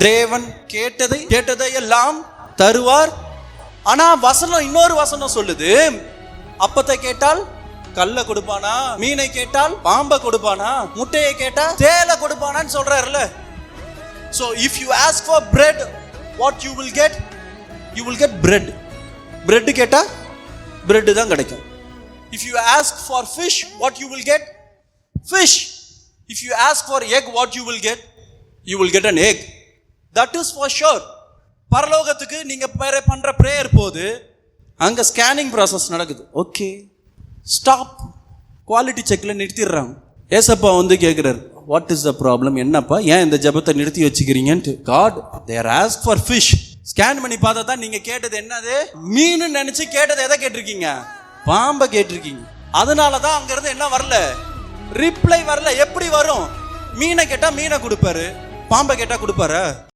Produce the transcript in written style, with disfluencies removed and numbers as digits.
தேவன் கேட்டதை எல்லாம் தருவார். ஆனா வசனம், இன்னொரு வசனம் சொல்லுது, அப்பத்தை கேட்டால் கல்ல கொடுப்பானா, மீனை கேட்டால் பாம்பை கொடுப்பானா, முட்டையை கேட்டா தேலை கொடுப்பானான்னு சொல்றாருல. So if you ask for bread, what you will get? You will get bread. Bread கேட்டா bread தான் கிடைக்கும். If you ask for fish, what you will get? Fish. If you ask for egg, what you will get? You will get an egg. That is for sure. பரலோகத்துக்கு நீங்க பண்ற prayer போது அங்க scanning process நடக்குது. Okay, stop, quality செக்ல நிறுத்திடுறாங்க. ஏசப்பா வந்து கேட்கிறாரு, வாட் இஸ் த ப்ராப்ளம், என்னப்பா ஏன் இந்த ஜெபத்தை நிறுத்தி வச்சுக்கிறீங்கன்ட்டு. God there ask for fish. Scan பண்ணி பார்த்தா தான் நீங்க கேட்டது என்னது, மீன் நினைச்சு கேட்டது எதை கேட்டிருக்கீங்க, பாம்பை கேட்டிருக்கீங்க. அதனாலதான் அங்க இருந்து என்ன வரல, ரிப்ளை வரல. எப்படி வரும்? மீனை கேட்டா மீனை கொடுப்பாரு, பாம்பை கேட்டா கொடுப்பாரு.